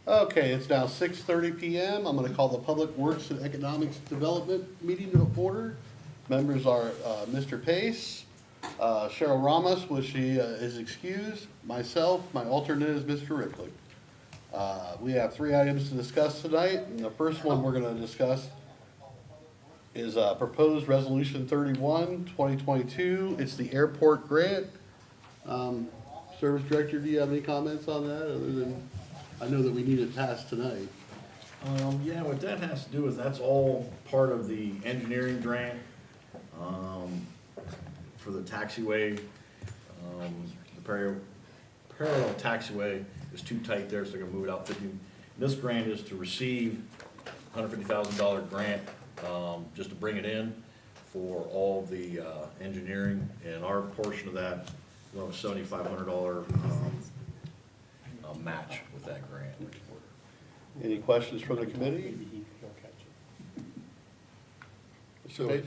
Okay, it's now 6:30 PM. I'm going to call the Public Works and Economics Development meeting to order. Members are Mr. Pace, Cheryl Ramos, which she is excused, myself, my alternate is Mr. Ricklick. We have 3 items to discuss tonight, and the first one we're going to discuss is proposed Resolution 31, 2022. It's the airport grant. Service Director, do you have any comments on that, other than, I know that we need it passed tonight? Yeah, what that has to do is that's all part of the engineering grant, for the taxiway. The parallel taxiway is too tight there, so they're gonna move it out 50. This grant is to receive $150,000 grant, just to bring it in for all the, engineering, and our portion of that, well, $7,500, match with that grant. Any questions from the committee? So Mr. Pace?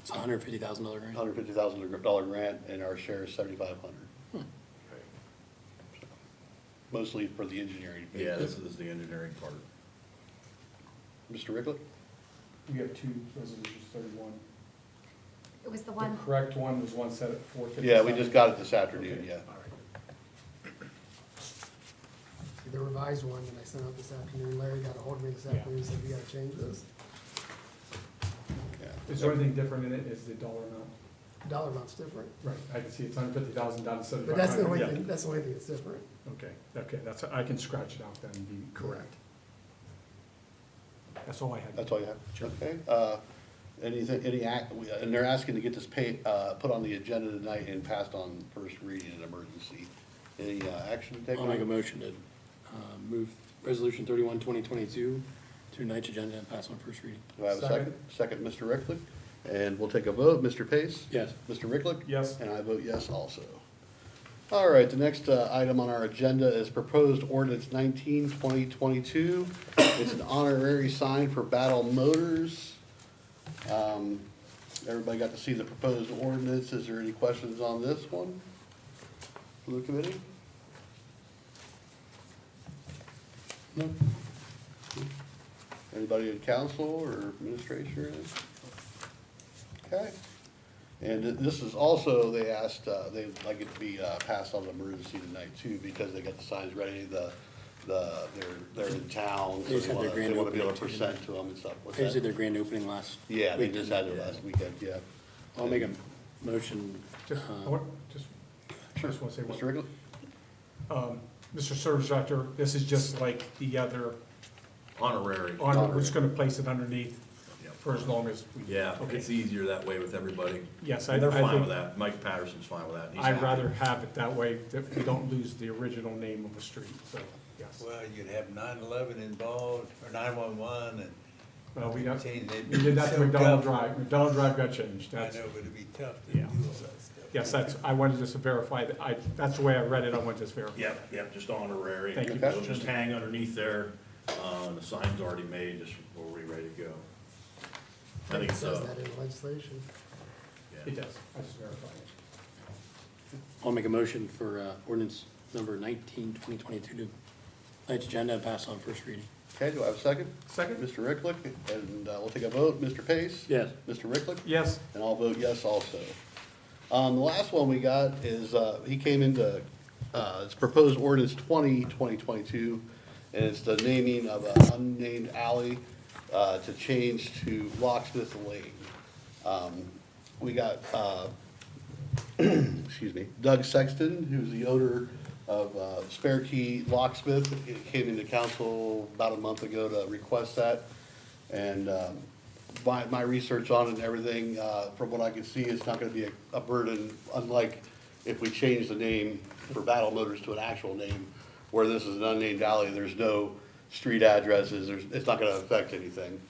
it's a $150,000 grant? $150,000 grant, and our share is $7,500. Mostly for the engineering. phase. Yeah, this is the engineering part. Mr. Ricklick? We have 2 resolutions, 31. It was the The one, correct one was one set at 457. Yeah, we just got it this afternoon, Okay, yeah. all right. The revised one that I sent out this afternoon, Larry got a hold of me this afternoon, and said, we gotta change this. Yeah. Is there anything different in it? Is the dollar amount? Dollar amount's different, Right, I can see it's $150,000 down to $7,500. but that's the only Yeah. thing, that's the only thing that's different. Okay, that's, I can scratch it out then and be correct. That's all I had. That's all you have? Sure. Okay. Anything, and they're asking to get this put on the agenda tonight and passed on first reading in emergency. Any action to take? I'll make a motion to move Resolution 31, 2022 to tonight's agenda and pass on first reading. Do I have a second? Second, Mr. Ricklick. And we'll take a vote. Mr. Pace? Yes. Mr. Ricklick? Yes. And I vote yes also. All right, the next item on our agenda is proposed ordinance 19, 2022. It's an honorary sign for Battle Motors. Everybody got to see the proposed ordinance. Is there any questions on this one from the committee? No. Anybody in council or administration or anything? Okay. And this is also, they asked, they'd like it to be passed on emergency tonight too, because they got the signs ready, they're in town. They just had their grand They wanna be able to opening, too, present to them and stuff. What's They just did that? their grand opening last. Yeah, they week. just had it last weekend, yeah. I'll make a motion. Just, I want, just want to say one. Mr. Wrigley? Mr. Service Director, this is just like the other, Honorary. we're just gonna place it underneath Yep. for as long as we. Yeah, Okay. it's easier that way with everybody. Yes, And they're I fine think- with that. Mike Patterson's fine with that. and he's I'd happy. rather have it that way, that we don't lose the original name of the street, so, yes. Well, you'd have 911 involved, or 911, and Well, we got, change it. we did that to So McDonald tough. Drive, McDonald Drive got changed, I that's, know, but it'd be tough to do Yeah. all that stuff. yes, that's, I wanted just to verify that, that's the way I read it, I wanted to just verify. Yep, just honorary. Thank you. It'll just hang underneath there. The sign's already made, just we're ready to go. I think It it's, says that in legislation. It yeah. does, I just verified it. I'll make a motion for ordinance number 19, 2022 to tonight's agenda and pass on first reading. Okay, do I have a second? Second? Mr. Ricklick, and we'll take a vote. Mr. Pace? Yes. Mr. Ricklick? Yes, And I'll vote yes also. The last one we got is, he came into, it's proposed ordinance 20, 2022, and it's the naming of an unnamed alley, to change to Locksmith Lane. We got, excuse me, Doug Sexton, who's the owner of Spare Key Locksmith. He came into council about a month ago to request that. And my research on it and everything, from what I can see, it's not gonna be a burden, unlike if we change the name for Battle Motors to an actual name, where this is an unnamed alley, there's no street addresses, it's not gonna affect anything,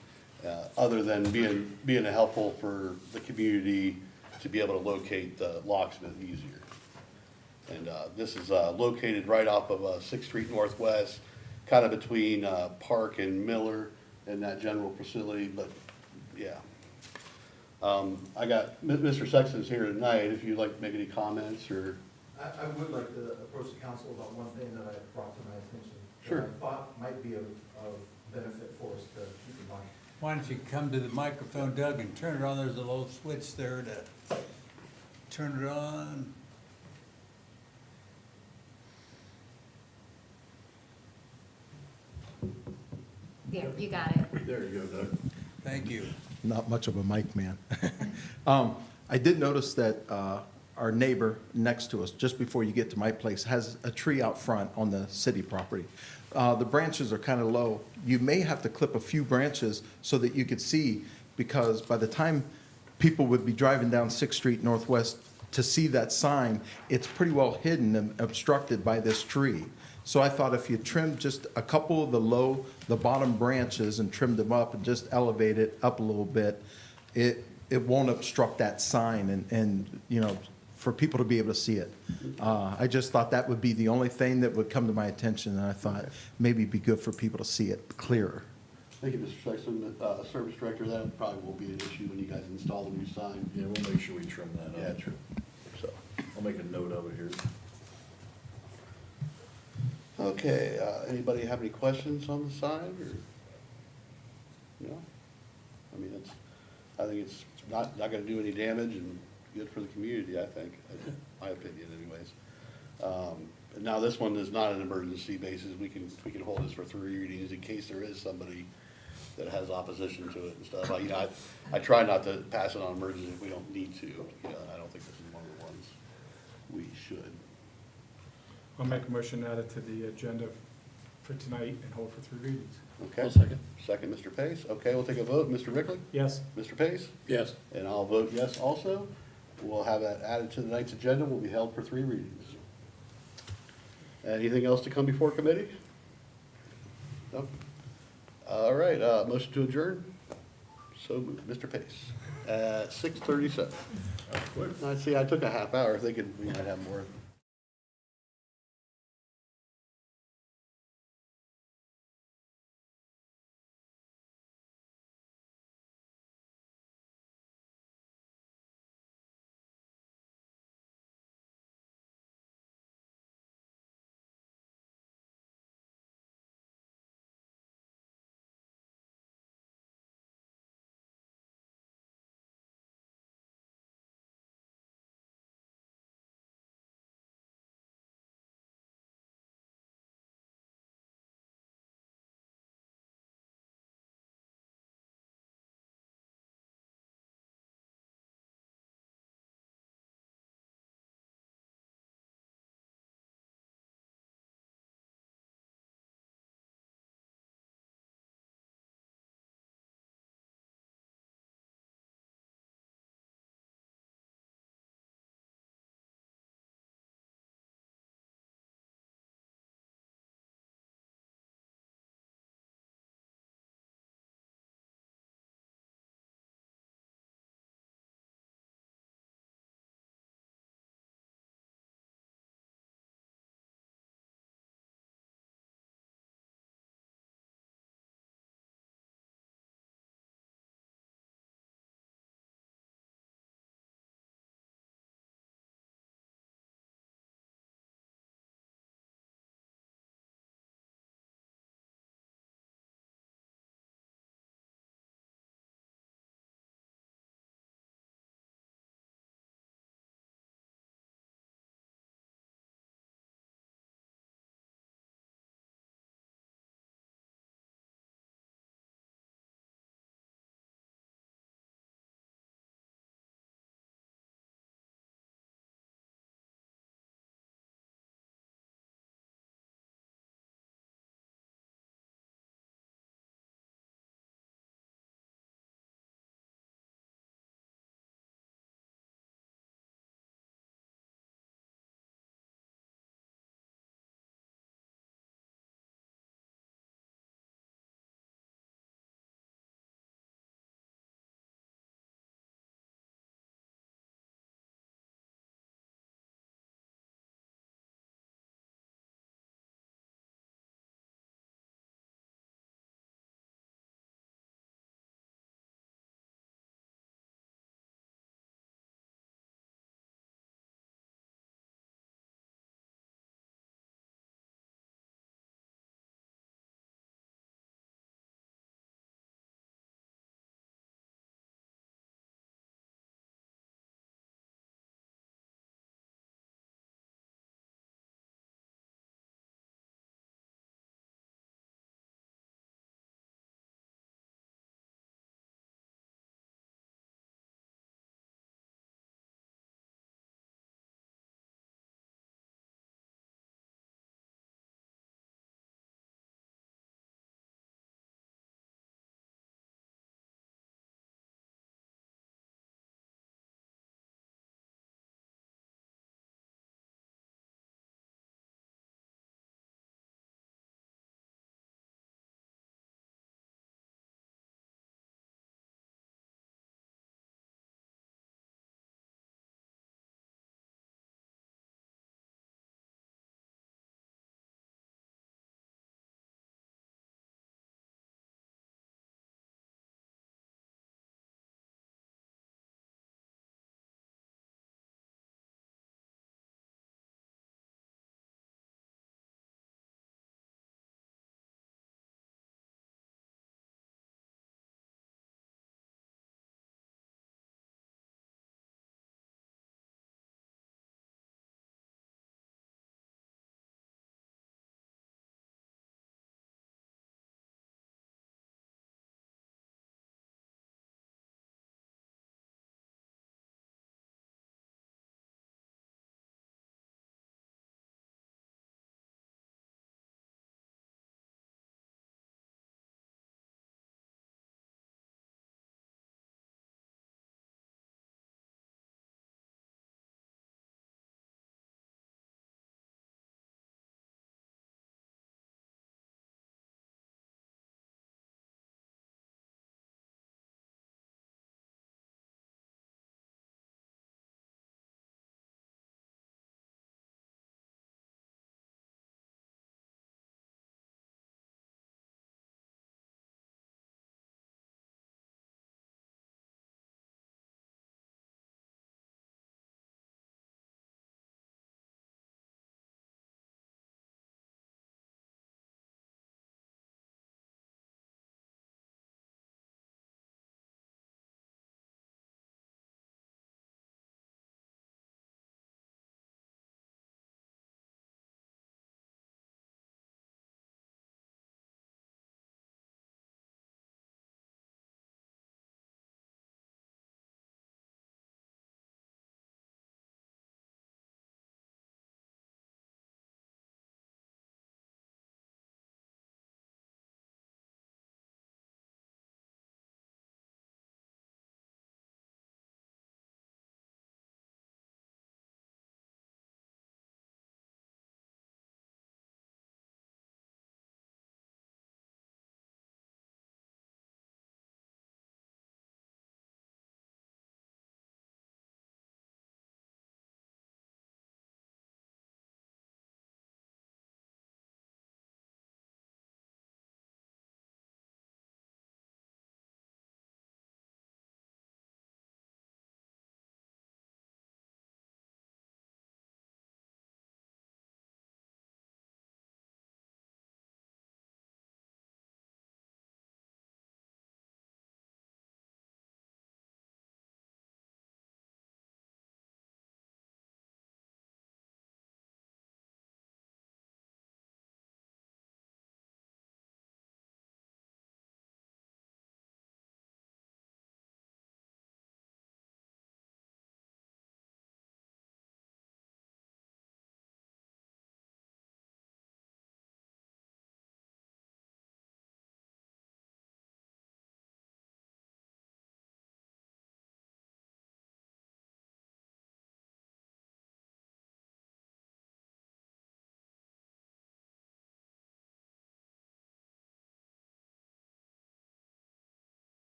other than being helpful for the community to be able to locate the locksmith easier. And this is located right off of 6th Street Northwest, kind of between Park and Miller in that general facility, but yeah. I got, Mr. Sexton's here tonight, if you'd like to make any comments or, I would like to approach the council about one thing that I brought to my attention. Sure. that I thought might be of benefit for us to keep in mind. Why don't you come to the microphone, Doug, and turn it on? There's a little switch there to turn it on. There, you got it. There you go, Doug. Thank you. Not much of a mic man. I did notice that our neighbor next to us, just before you get to my place, has a tree out front on the city property. The branches are kind of low. You may have to clip a few branches so that you could see, because by the time people would be driving down Sixth Street Northwest to see that sign, it's pretty well hidden and obstructed by this tree. So I thought if you trimmed just a couple of the bottom branches and trimmed them up and just elevate it up a little bit, it won't obstruct that sign and, you know, for people to be able to see it. I just thought that would be the only thing that would come to my attention, and I thought maybe it'd be good for people to see it clearer. Thank you, Mr. Sexton. Service Director, that probably won't be an issue when you guys install the new sign. Yeah, we'll make sure we trim that Yeah, up. true. So, I'll make a note of it here. okay, anybody have any questions on the sign, or? No? I mean, I think it's not gonna do any damage and good for the community, I think, in my opinion anyways. Now, this one is not an emergency basis. We can hold this for 3 readings in case there is somebody that has opposition to it and stuff. You know, I try not to pass it on emergency if we don't need to. You know, I don't think this is one of the ones we should. I'll make a motion to add it to the agenda for tonight and hold for 3 readings. Okay? I'll second. Second, Mr. Pace. Okay, we'll take a vote. Mr. Rickley? Yes? Mr. Pace? Yes. And I'll vote yes also. We'll have that added to tonight's agenda. Will be held for 3 readings. Anything else to come before committee? No? All right, motion to adjourn? So moved. Mr. Pace, at 6:37. That's quick. I see, I took a half hour thinking we might have more.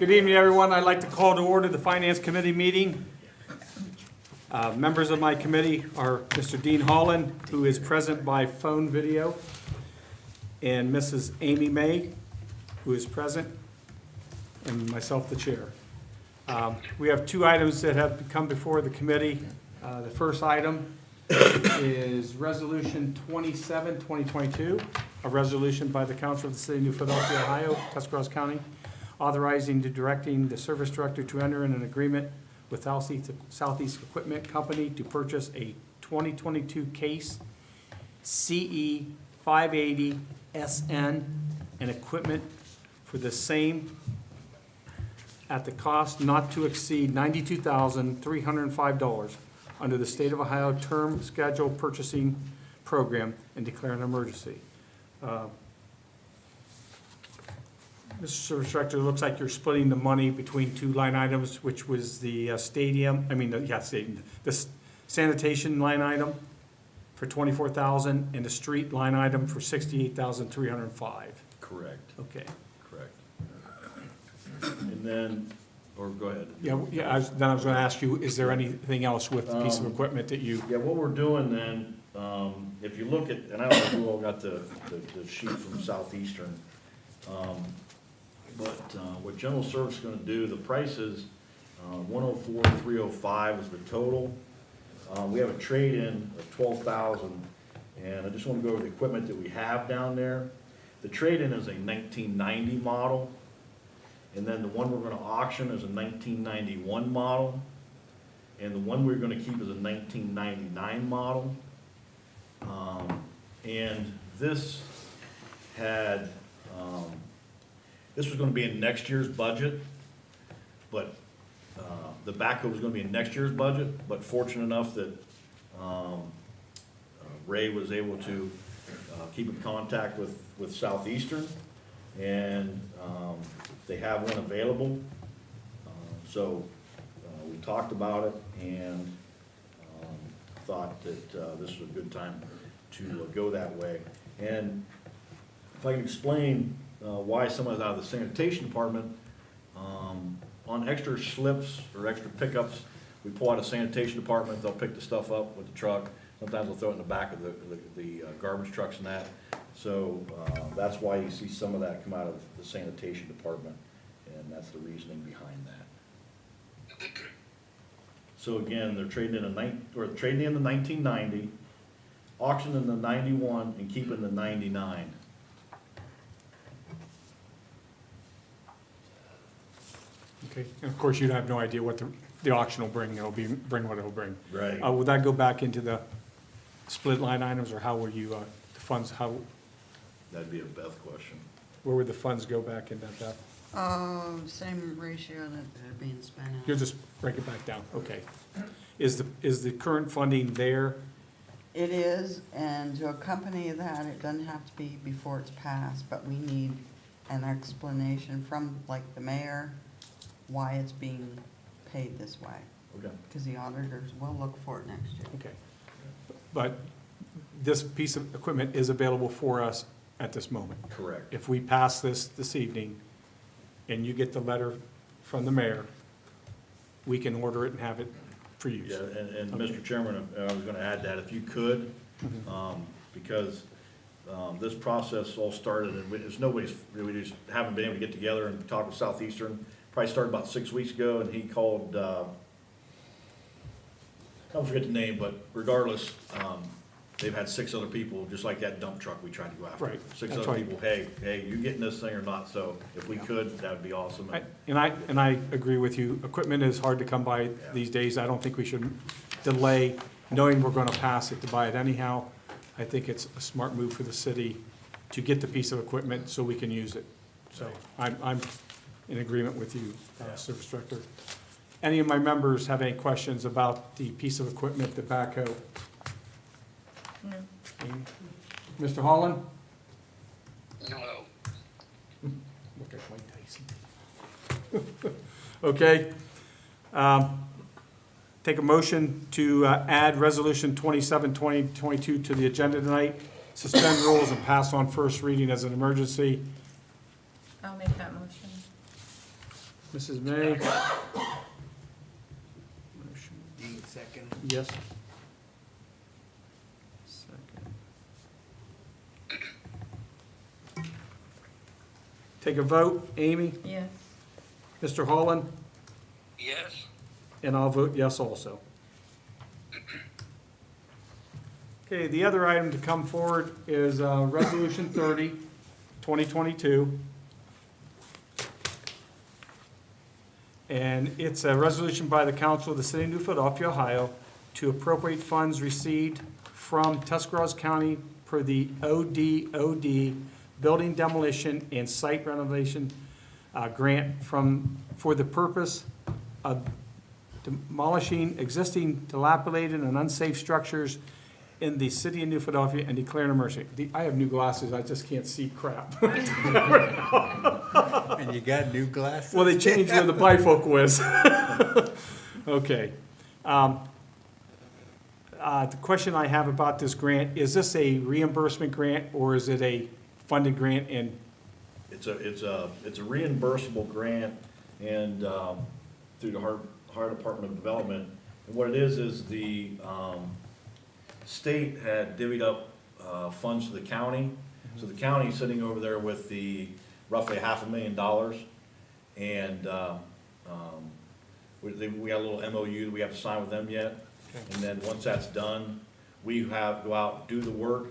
Good evening, everyone. I'd like to call to order the Finance Committee meeting. Members of my committee are Mr. Dean Holland, who is present by phone video, and Mrs. Amy May, who is present, and myself, the chair. We have two items that have come before the committee. The first item is Resolution 27, 2022, a resolution by the Council of the City of New Philadelphia, Ohio, Tuscarawas County, authorizing and directing the service director to enter in an agreement with Southeast Equipment Company to purchase a 2022 Case CE 580 SN and equipment for the same at the cost not to exceed $92,305 under the State of Ohio Term Schedule Purchasing Program and declare an emergency. Mr. Service Director, it looks like you're splitting the money between two line items, which was the the sanitation line item for $24,000 and the street line item for $68,305. Correct, Okay. correct. And then, or go ahead. Yeah, then I was gonna ask you, is there anything else with the piece of equipment that you, Yeah, what we're doing then, if you look at, and I don't know if you all got the sheet from Southeastern, but what General Service is gonna do, the price is 104,305 is the total. We have a trade-in of 12,000, and I just wanna go over the equipment that we have down there. The trade-in is a 1990 model, and then the one we're gonna auction is a 1991 model, and the one we're gonna keep is a 1999 model. And this had, this was gonna be in next year's budget, but the backhoe was gonna be in next year's budget, but fortunate enough that Ray was able to keep in contact with Southeastern, and they have one available. So we talked about it and thought that this was a good time to go that way. And if I can explain why some of it's out of the sanitation department, on extra slips or extra pickups, we pull out a sanitation department, they'll pick the stuff up with the truck. Sometimes they'll throw it in the back of the garbage trucks and that. So that's why you see some of that come out of the sanitation department, and that's the reasoning behind that. So again, they're trading in trading in the 1990, auctioning the 91, and keeping the 99. okay, and of course, you have no idea what the auction will bring, it'll bring what it'll bring. Right. Will that go back into the split line items, or how will you, the funds, That'd be a Beth question. where would the funds go back into that? Same ratio that they're being spent on. You'll just break it back down, okay. Is the current funding there? It is, and to accompany that, it doesn't have to be before it's passed, but we need an explanation from, like, the mayor, why it's being paid this way. Okay. Because the auditors will look for it next year. Okay. But this piece of equipment is available for us at this moment. Correct. If we pass this evening, and you get the letter from the mayor, we can order it and have it for use. Yeah, and Mr. Chairman, I was gonna add that, if you could, because this process all started, and we just haven't been able to get together and talk with Southeastern. Probably started about 6 weeks ago, and he called, I don't forget the name, but regardless, they've had 6 other people, just like that dump truck we tried to go after. Right, 6 that's other right. people, hey, you getting this thing or not? So if we could, that would be awesome. And I agree with you, equipment is hard to come by these days, I don't think we should delay, knowing we're gonna pass it, to buy it anyhow. I think it's a smart move for the city to get the piece of equipment so we can use it. So I'm in agreement with you, Service Director. Any of my members have any questions about the piece of equipment, the backhoe? No. Amy? Mr. Holland? No. Look at Mike Tyson. Okay. Take a motion to add Resolution 27, 2022 to the agenda tonight, suspend rules and pass on first reading as an emergency. I'll make that motion. Mrs. May? Motion. Dean second. Yes. Second. Take a vote. Amy? Yes. Mr. Holland? Yes. And I'll vote yes also. Okay, the other item to come forward is Resolution 30, 2022. And it's a resolution by the Council of the City of New Philadelphia, Ohio, to appropriate funds received from Tuscarawas County per the ODOD Building Demolition and Site Renovation Grant for the purpose of demolishing existing dilapidated and unsafe structures in the city of New Philadelphia and declaring emergency. I have new glasses, I just can't see crap. And you got new glasses? Well, they changed where the bifocal is. Okay. The question I have about this grant, is this a reimbursement grant or is it a funded grant? And It's a reimbursable grant and, through the Ohio Department of Development. And what it is the, state had divvied up, funds to the county. So the county's sitting over there with the roughly $500,000. And, we got a little MOU that we have to sign with them yet. And then once that's done, we go out, do the work,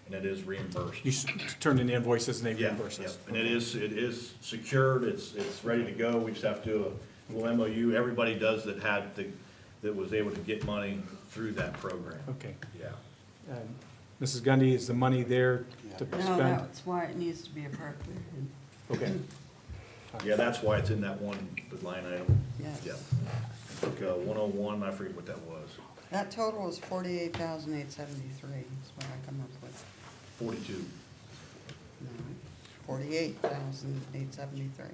and it is reimbursed. you turn in invoices and they Yeah, reimburse yeah. us. And it is secured, it's ready to go, we just have to do a little MOU, everybody does that was able to get money through that program. Okay. Yeah. And Mrs. Gundy, is the money there to No, spend? that's why it needs to be appropriated. Okay. Yeah, that's why it's in that one line item. Yes. Yeah. Took 101, I forget what that was, That total is 48,873, is what I come up with. 42. No, 48,873.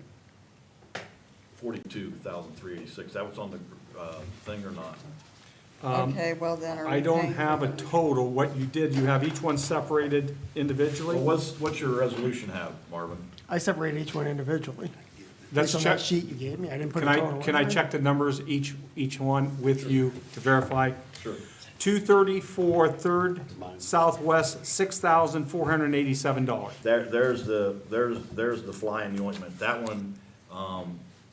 42,386, that was on the, thing or not? Okay, well then are we I don't paying have for a them? total. What you did, you have each one separated individually? Well, what's your resolution have, Marvin? I separated each one individually. Let's Based on check. that sheet you gave me, I didn't put a Can total. can I in there. check the numbers, each one with you to verify? Sure. 234 Third Southwest, $6,487. There's the fly in the ointment. That one,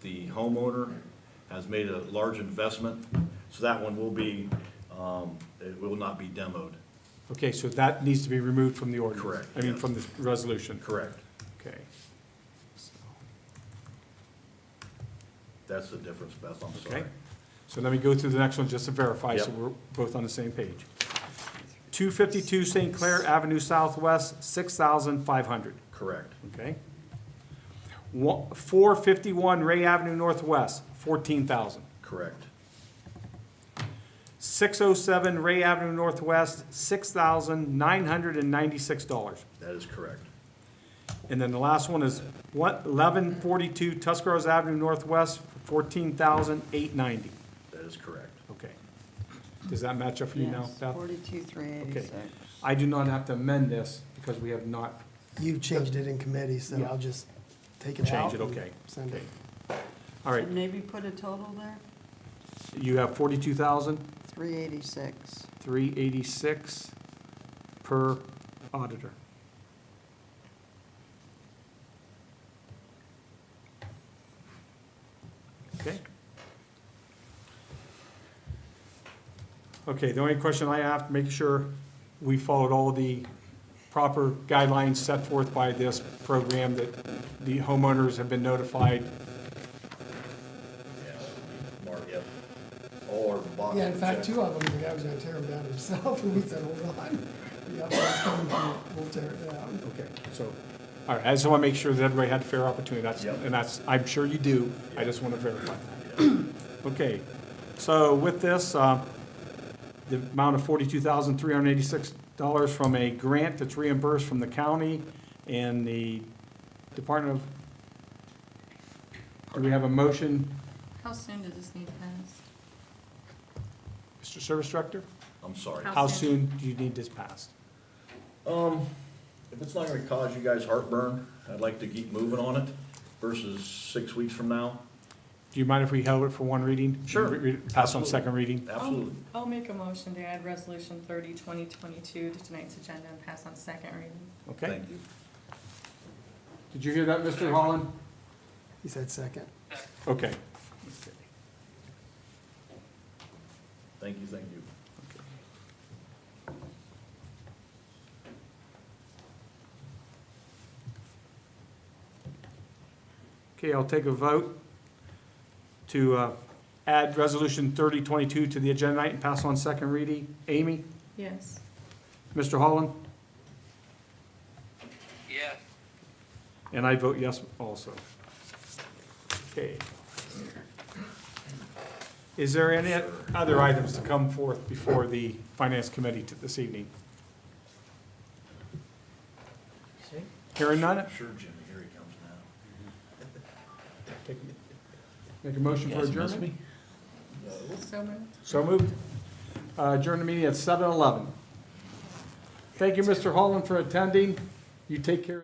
the homeowner has made a large investment, so that one will be, it will not be demoed. Okay, so that needs to be removed from the ordinance? Correct, I mean, yes. from the resolution? Correct. Okay. That's the difference, Beth, I'm Okay. sorry. So let me go through the next one just to verify, so Yep. we're both on the same page. 252 St. Clair Avenue Southwest, 6,500, Correct. okay? 451 Ray Avenue Northwest, 14,000. Correct. 607 Ray Avenue Northwest, $6,996. That is correct. And then the last one is 1142 Tuscarawas Avenue Northwest, 14,890. That is correct. Okay. Does that match up for you now, Yes, Beth? 42,386. I do not have to amend this because we have not You changed it in committee, so Yeah. I'll just take it out. changed it, and okay. Send it. All right, Maybe put a total there, you have 386. 42,386 per auditor. Okay. Okay, the only question I have, to make sure we followed all the proper guidelines set forth by this program, that the homeowners have been notified. Yeah. Mark, yep. Or box. Yeah, in fact, two of them, the guy was gonna tear them down himself, and we said, hold on. We got ones coming through, we'll tear it down. Okay, so, all right, I just want to make sure that everybody had a fair opportunity, Yep. and that's, I'm sure you do, I just want to verify that. Okay, so with this, the amount of $42,386 from a grant that's reimbursed from the county and the Department of, do we have a motion, How soon does this need passed? Mr. Service Director? I'm sorry. How How soon? soon do you need this passed? If it's not gonna cause you guys heartburn, I'd like to keep moving on it versus 6 weeks from now. Do you mind if we held it for one reading? Sure. Pass on Absolutely. second reading? Absolutely. I'll make a motion to add resolution 30, 2022 to tonight's agenda and pass on second reading. Okay. Thank you. Did you hear that, Mr. Holland? He said second. Okay. Thank you, thank you. Okay, I'll take a vote to add resolution 3022 to the agenda tonight and pass on second reading. Amy? Yes. Mr. Holland? Yes. And I vote yes also. Okay. Is there any other items to come forth before the Finance Committee this evening? Hearing none? Sure, Jimmy, here he comes now. Make a motion for adjournment? So moved. So moved. Adjourn the meeting at 7:11. Thank you, Mr. Holland, for attending. You take care.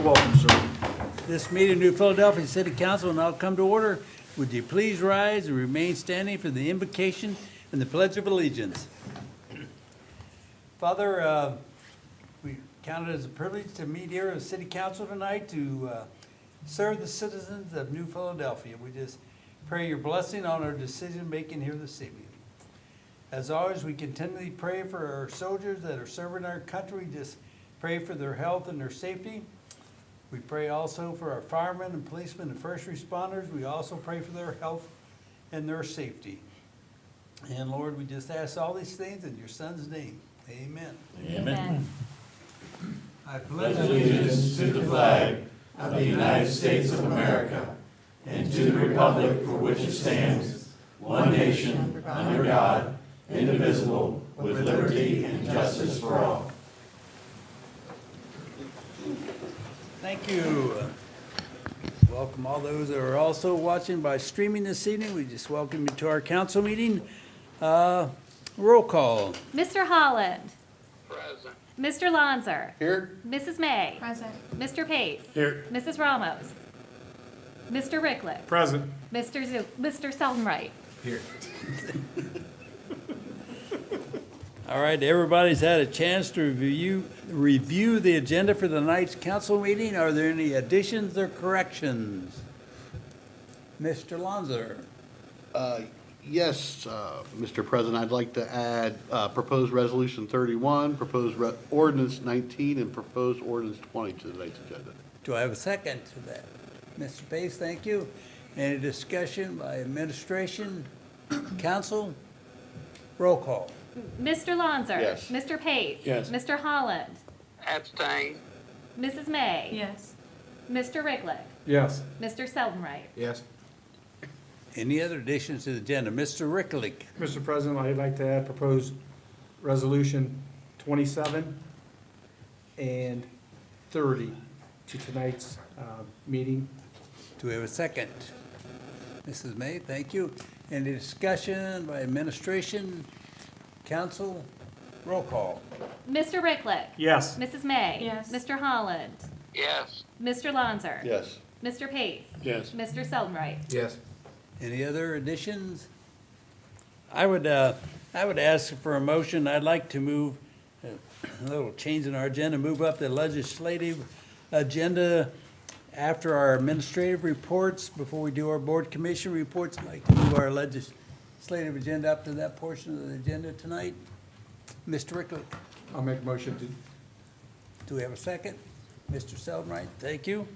welcome, sir. This meeting of New Philadelphia City Council will now come to order. Would you please rise and remain standing for the invocation and the Pledge of Allegiance? Father, we count it as a privilege to meet here as City Council tonight to serve the citizens of New Philadelphia. We just pray your blessing on our decision-making here this evening. As always, we continually pray for our soldiers that are serving our country. Just pray for their health and their safety. We pray also for our firemen and policemen and first responders. We also pray for their health and their safety. And Lord, we just ask all these things in your Son's name. Amen. Amen. I pledge allegiance to the flag of the United States of America and to the republic for which it stands, one nation, under God, indivisible, with liberty and justice for all. Thank you. Welcome all those that are also watching by streaming this evening. We just welcome you to our council meeting. Roll call. Mr. Holland. Present. Mr. Lonzer. Here? Mrs. May. Present. Mr. Pace. Here. Mrs. Ramos. Mr. Ricklick. Present. Mr. Seldenwright. Here. All right, everybody's had a chance to review the agenda for the night's council meeting. Are there any additions or corrections? Mr. Lonzer. Yes, Mr. President, I'd like to add proposed resolution 31, proposed ordinance 19, and proposed ordinance 20 to tonight's agenda. Do I have a second to that? Mr. Pace, thank you. Any discussion by administration, council? Roll call. Mr. Lonzer. Yes. Mr. Pace. Yes. Mr. Holland. Abstain. Mrs. May. Yes. Mr. Ricklick. Yes. Mr. Seldenwright. Yes. Any other additions to the agenda? Mr. Ricklick. Mr. President, I'd like to add proposed resolution 27 and 30 to tonight's meeting. Do we have a second? Mrs. May, thank you. Any discussion by administration, council? Roll call. Mr. Ricklick. Yes. Mrs. May. Yes. Mr. Holland. Yes. Mr. Lonzer. Yes. Mr. Pace. Yes. Mr. Seldenwright. Yes. Any other additions? I would ask for a motion. I'd like to move, a little change in our agenda, move up the legislative agenda after our administrative reports, before we do our board commission reports. I'd like to move our legislative agenda up to that portion of the agenda tonight. Mr. Ricklick, I'll make a motion to, do we have a second? Mr. Seldenwright, thank you.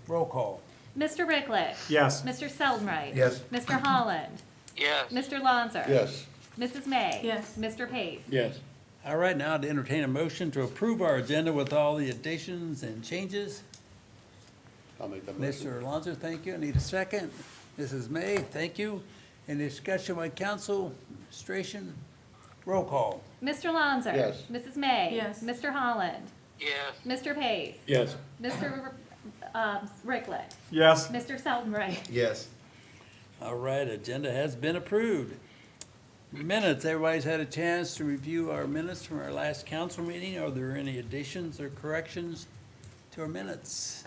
Roll call. Mr. Ricklick. yes. Mr. Seldenwright. Yes. Mr. Holland. Yes. Mr. Lonzer. Yes. Mrs. May. Yes. Mr. Pace. Yes. All right, now to entertain a motion to approve our agenda with all the additions and changes. I'll make that motion. Mr. Alonso, thank you. I need a second. Mrs. May, thank you. Any discussion by council, administration? Roll call. Mr. Lonzer. Yes. Mrs. May. Yes. Mr. Holland. Yes. Mr. Pace. Yes. Mr. Ricklick. Yes. Mr. Seldenwright. Yes. All right, agenda has been approved. Minutes, everybody's had a chance to review our minutes from our last council meeting. Are there any additions or corrections to our minutes?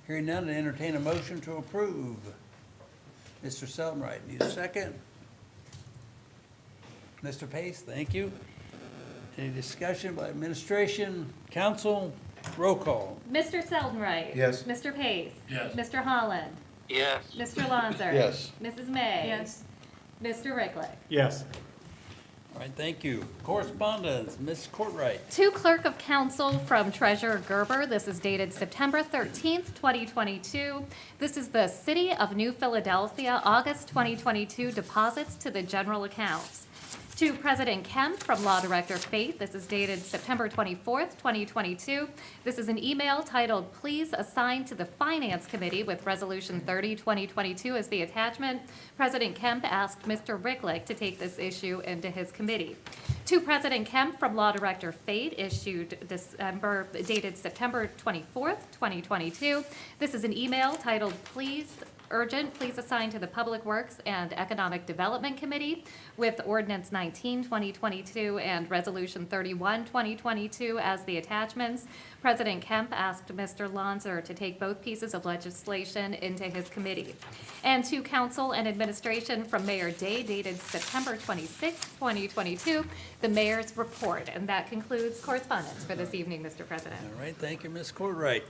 Hearing none, to entertain a motion to approve. Mr. Seldenwright, need a second? Mr. Pace, thank you. Any discussion by administration, council? Roll call. Mr. Seldenwright. Yes. Mr. Pace. Yes. Mr. Holland. Yes. Mr. Lonzer. Yes. Mrs. May. Yes. Mr. Ricklick. Yes. All right, thank you. Correspondence, Ms. Courtwright. To Clerk of Council from Treasurer Gerber. This is dated September 13th, 2022. This is the City of New Philadelphia, August 2022 deposits to the general accounts. To President Kemp from Law Director Faith, this is dated September 24th, 2022. This is an email titled, "Please assign to the Finance Committee" with Resolution 30, 2022 as the attachment. President Kemp asked Mr. Ricklick to take this issue into his committee. To President Kemp from Law Director Faith, issued dated September 24th, 2022. This is an email titled, "Please urgent, please assign to the Public Works and Economic Development Committee with Ordinance 19, 2022, and Resolution 31, 2022 as the attachments. President Kemp asked Mr. Lonzer to take both pieces of legislation into his committee. And to council and administration from Mayor Day, dated September 26, 2022, the mayor's report. And that concludes correspondence for this evening, Mr. President. All right, thank you, Ms. Courtwright.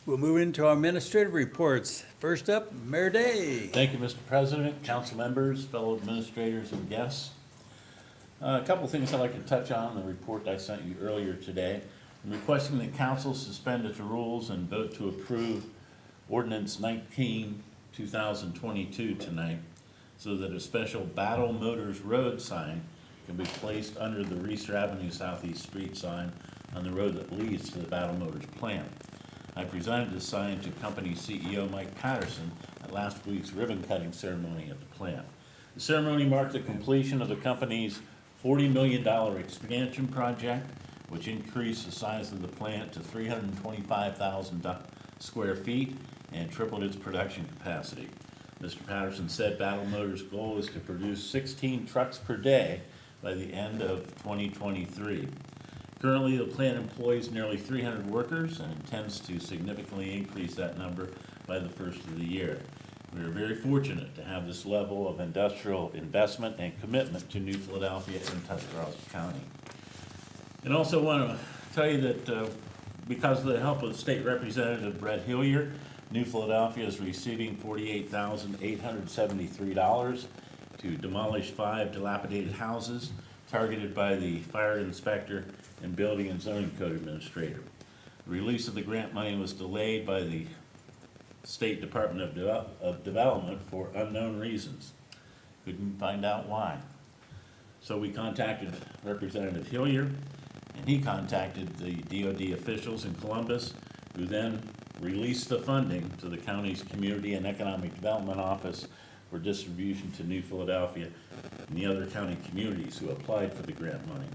We'll move into our administrative reports. First up, Mayor Day. Thank you, Mr. President, council members, fellow administrators, and guests. A couple of things I'd like to touch on in the report I sent you earlier today. I'm requesting that council suspend its rules and vote to approve Ordinance 19, 2022 tonight, so that a special Battle Motors Road sign can be placed under the Reeser Avenue Southeast Street sign on the road that leads to the Battle Motors plant. I presented this sign to company CEO Mike Patterson at last week's ribbon-cutting ceremony at the plant. The ceremony marked the completion of the company's $40 million expansion project, which increased the size of the plant to 325,000 square feet and tripled its production capacity. Mr. Patterson said Battle Motors' goal is to produce 16 trucks per day by the end of 2023. Currently, the plant employs nearly 300 workers and intends to significantly increase that number by the first of the year. We are very fortunate to have this level of industrial investment and commitment to New Philadelphia and Tuscarawas County. And also want to tell you that because of the help of State Representative Brett Hillier, New Philadelphia is receiving $48,873 to demolish 5 dilapidated houses targeted by the fire inspector and building and zoning code administrator. The release of the grant money was delayed by the State Department of Development for unknown reasons. Couldn't find out why. So we contacted Representative Hillier, and he contacted the DOD officials in Columbus, who then released the funding to the county's Community and Economic Development Office for distribution to New Philadelphia and the other county communities who applied for the grant money.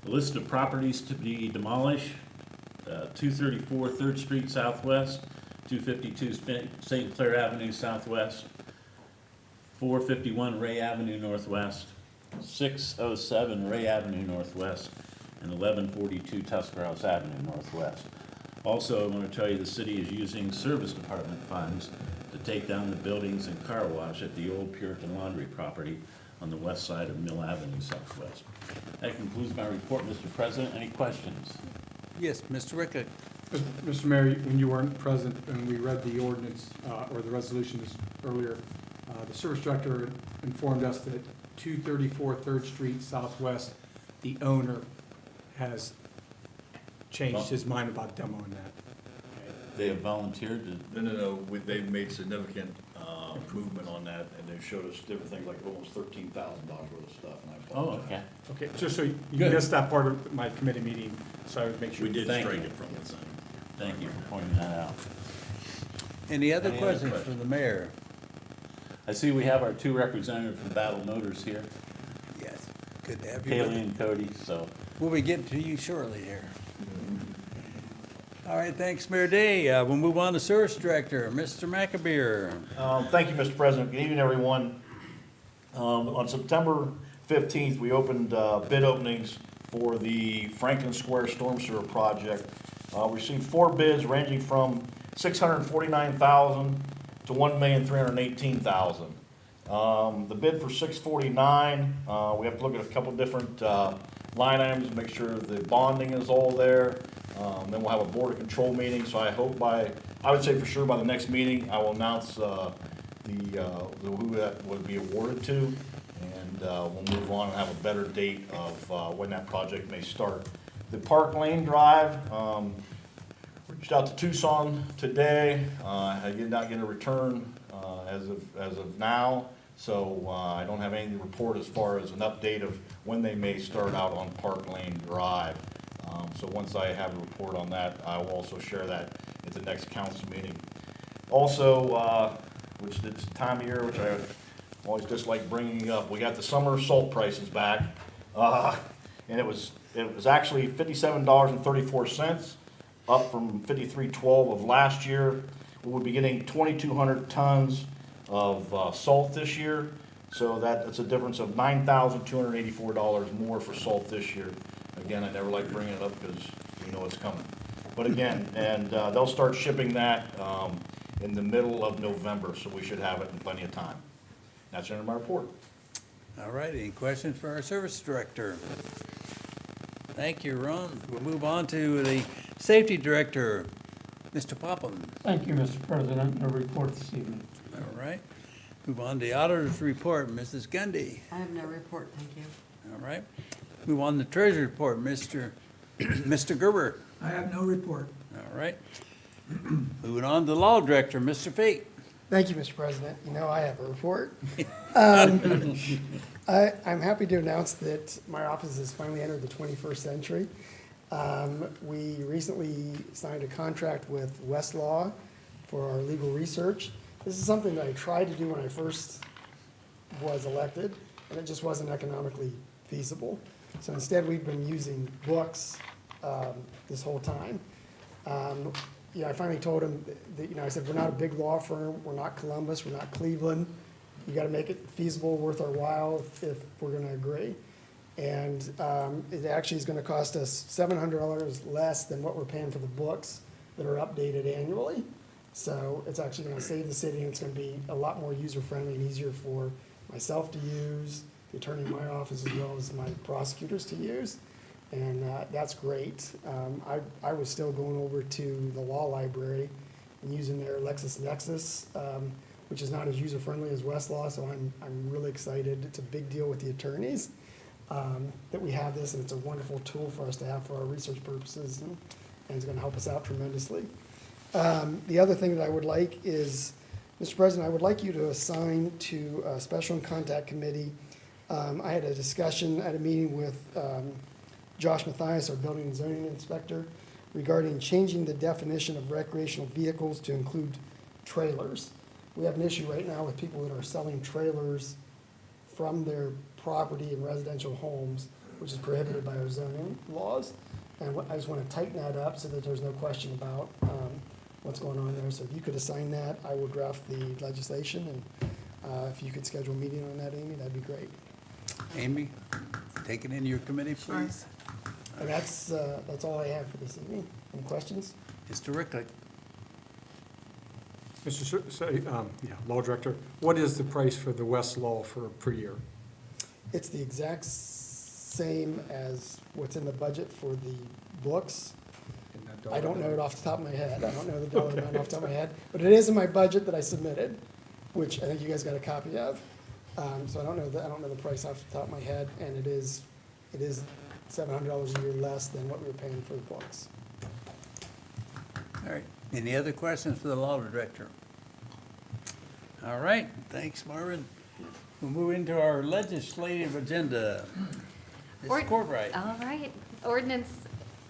The list of properties to be demolished: 234 3rd Street Southwest, 252 St. Clair Avenue Southwest, 451 Ray Avenue Northwest, 607 Ray Avenue Northwest, and 1142 Tuscarawas Avenue Northwest. Also, I want to tell you the city is using service department funds to take down the buildings and car wash at the old Puritan Laundry property on the west side of Mill Avenue Southwest. That concludes my report, Mr. President. Any questions? Yes, Mr. Rickett. Mr. Mayor, when you weren't present and we read the ordinance or the resolutions earlier, the service director informed us that 234 3rd Street Southwest, the owner has changed his mind about demoing that. They have volunteered to. No, they've made significant movement on that, and they've showed us different things, like almost $13,000 worth of stuff, and I Oh, apologize. okay. Okay, just so you Good. missed that part of my committee meeting, so I would make sure. We did Thank strike you. it from the thing. Thank you for pointing that out. Any other Any other questions for questions? the mayor? I see we have our 2 representatives from Battle Motors here, Yes, good to have you. Kaylee and Cody, so. We'll be getting to you shortly here. All right, thanks, Mayor Day. We'll move on to Service Director, Mr. McAbeer. Thank you, Mr. President. Good evening, everyone. On September 15th, we opened bid openings for the Franklin Square Storm Sewer Project. We received 4 bids ranging from $649,000 to $1,318,000. The bid for $649,000, we have to look at a couple different line items, make sure the bonding is all there. Then we'll have a board of control meeting, so I hope I would say for sure by the next meeting, I will announce who that would be awarded to, and we'll move on and have a better date of when that project may start. The Park Lane Drive, reached out to Tucson today. I did not get a return as of now, so I don't have anything to report as far as an update of when they may start out on Park Lane Drive. So once I have a report on that, I will also share that at the next council meeting. Also, which this time of year, which I always just like bringing up, we got the summer salt prices back, and it was actually $57.34, up from $53.12 of last year. we'll be getting 2,200 tons of salt this year. So that's a difference of $9,284 more for salt this year. Again, I never like bringing it up because you know it's coming. But again, and they'll start shipping that in the middle of November, so we should have it in plenty of time. That's the end of my report. All right, any questions for our service director? Thank you, Ron. We'll move on to the safety director, Mr. Popham. Thank you, Mr. President. No report this evening. All right. Move on to the auditor's report, Mrs. Gundy. I have no report, thank you. All right. Move on to the treasury report, Mr. Gerber. I have no report. All right. Moving on to the law director, Mr. Fate. Thank you, Mr. President. You know, I have a report. I'm happy to announce that my office has finally entered the 21st century. We recently signed a contract with Westlaw for our legal research. This is something that I tried to do when I first was elected, and it just wasn't economically feasible. So instead, we've been using books this whole time. I finally told him that, I said, we're not a big law firm, we're not Columbus, we're not Cleveland. You gotta make it feasible, worth our while if we're gonna agree. And it actually is gonna cost us $700 less than what we're paying for the books that are updated annually. So it's actually gonna save the city, and it's gonna be a lot more user-friendly and easier for myself to use, the attorney in my office, as well as my prosecutors to use. And that's great. I was still going over to the law library and using their LexisNexis, which is not as user-friendly as Westlaw, so I'm really excited. It's a big deal with the attorneys that we have this, and it's a wonderful tool for us to have for our research purposes, and it's gonna help us out tremendously. The other thing that I would like is, Mr. President, I would like you to assign to a special and contact committee. I had a discussion at a meeting with Josh Mathias, our building and zoning inspector, regarding changing the definition of recreational vehicles to include trailers. We have an issue right now with people that are selling trailers from their property in residential homes, which is prohibited by our zoning laws. And I just want to tighten that up so that there's no question about what's going on there. So if you could assign that, I will draft the legislation, and if you could schedule a meeting on that, Amy, that'd be great. Amy, take it into your committee, please. And that's all I have for this evening. Any questions? Mr. Ricklick. Law Director, what is the price for the Westlaw per year? It's the exact same as what's in the budget for the books. I don't know it off the top of my head. I don't know the dollar amount off the top of my head, but it is in my budget that I submitted, which I think you guys got a copy of. So I don't know the price off the top of my head, and it is $700 a year less than what we were paying for the books. All right. Any other questions for the law director? All right. Thanks, Marvin. We'll move into our legislative agenda. Ms. Courtright. All right. Ordinance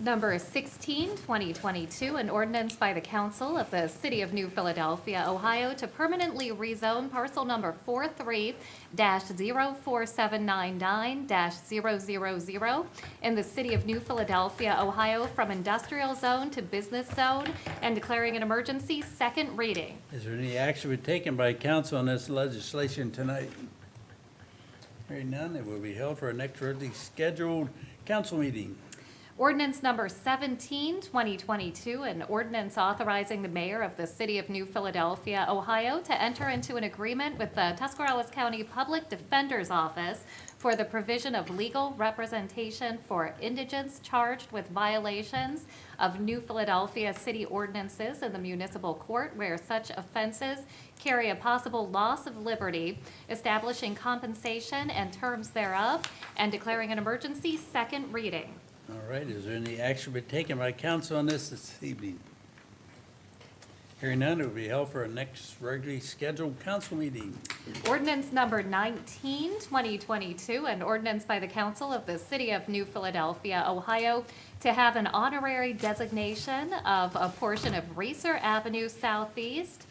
number 16, 2022, an ordinance by the Council of the City of New Philadelphia, Ohio, to permanently rezone parcel number 43-04799-000 in the City of New Philadelphia, Ohio, from industrial zone to business zone, and declaring an emergency. Second reading. Is there any action to be taken by council on this legislation tonight? Hearing none, it will be held for our next regularly scheduled council meeting. Ordinance number 17, 2022, an ordinance authorizing the mayor of the City of New Philadelphia, Ohio, to enter into an agreement with the Tuscarawas County Public Defender's Office for the provision of legal representation for indigents charged with violations of New Philadelphia city ordinances in the municipal court where such offenses carry a possible loss of liberty, establishing compensation and terms thereof, and declaring an emergency. Second reading. All right, is there any action to be taken by council on this evening? Hearing none, it will be held for our next regularly scheduled council meeting. Ordinance number 19, 2022, an ordinance by the Council of the City of New Philadelphia, Ohio, to have an honorary designation of a portion of Racer Avenue Southeast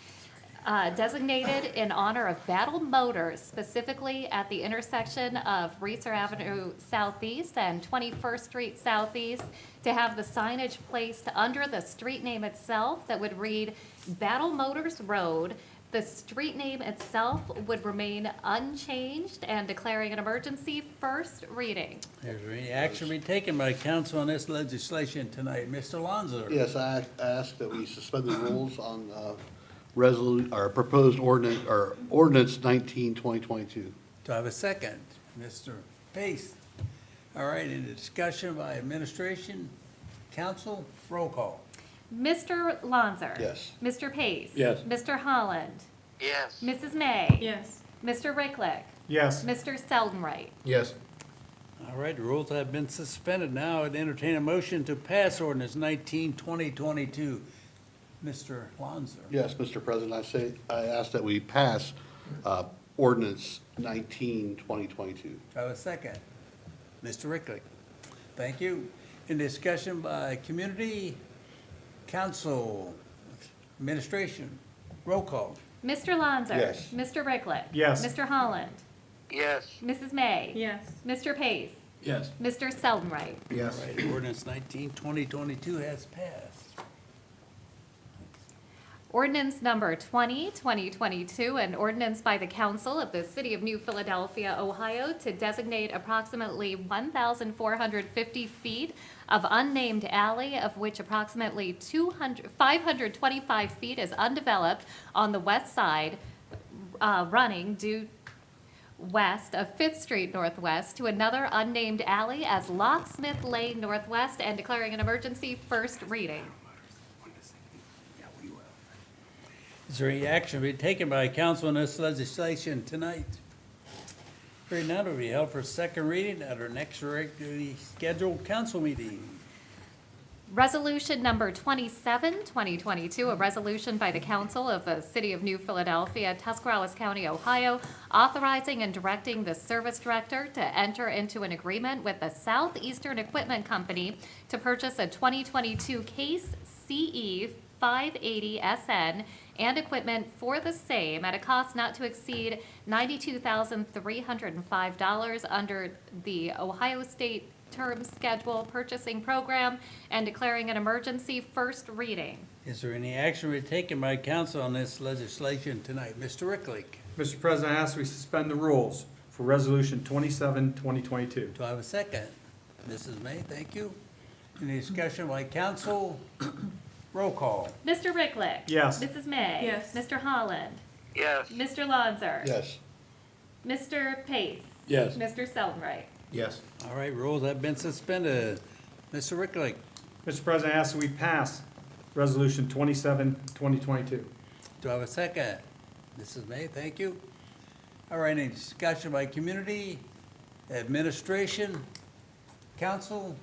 designated in honor of Battle Motors, specifically at the intersection of Reeser Avenue Southeast and 21st Street Southeast, to have the signage placed under the street name itself that would read Battle Motors Road. The street name itself would remain unchanged, and declaring an emergency, first reading. Is there any action be taken by council on this legislation tonight? Mr. Lonzo? Yes, I ask that we suspend the rules on proposed ordinance 19, 2022. Do I have a second? Mr. Pace? All right, any discussion by administration, council, roll call. Mr. Lonzer. Yes. Mr. Pace. Yes. Mr. Holland. Yes. Mrs. May. Yes. Mr. Ricklick. Yes. Mr. Seldenwright. Yes. All right, the rules have been suspended. Now I'd entertain a motion to pass ordinance 19, 2022. Mr. Lonzer? Yes, Mr. President, I ask that we pass ordinance 19, 2022. Do I have a second? Mr. Ricklick? Thank you. In discussion by community, council, administration, roll call. Mr. Lonzer. Yes. Mr. Ricklick. Yes. Mr. Holland. Yes. Mrs. May. Yes. Mr. Pace. Yes. Mr. Seldenwright. Yes. All right, ordinance 19, 2022 has passed. Ordinance number 20, 2022, an ordinance by the council of the city of New Philadelphia, Ohio, to designate approximately 1,450 feet of unnamed alley, of which approximately 525 feet is undeveloped on the west side, running due west of Fifth Street Northwest to another unnamed alley as Locksmith Lane Northwest, and declaring an emergency, first reading. Is there any action to be taken by council on this legislation tonight? Hearing none, it will be held for second reading at our next regularly scheduled council meeting. Resolution number 27, 2022, a resolution by the council of the city of New Philadelphia, Tuscarawas County, Ohio, authorizing and directing the service director to enter into an agreement with the Southeastern Equipment Company to purchase a 2022 Case CE 580 SN and equipment for the same at a cost not to exceed $92,305 under the Ohio State Term Schedule Purchasing Program, and declaring an emergency, first reading. Is there any action to be taken by council on this legislation tonight? Mr. Ricklick? Mr. President, I ask we suspend the rules for Resolution 27, 2022. Do I have a second? Mrs. May, thank you. Any discussion by council? Roll call. Mr. Ricklick. Yes. Mrs. May. Yes. Mr. Holland. Yes. Mr. Lonzer. Yes. Mr. Pace. Yes. Mr. Seldenwright. Yes. All right, rules have been suspended. Mr. Ricklick? Mr. President, I ask that we pass Resolution 27, 2022. Do I have a second? Mrs. May, thank you. All right, any discussion by community, administration, council,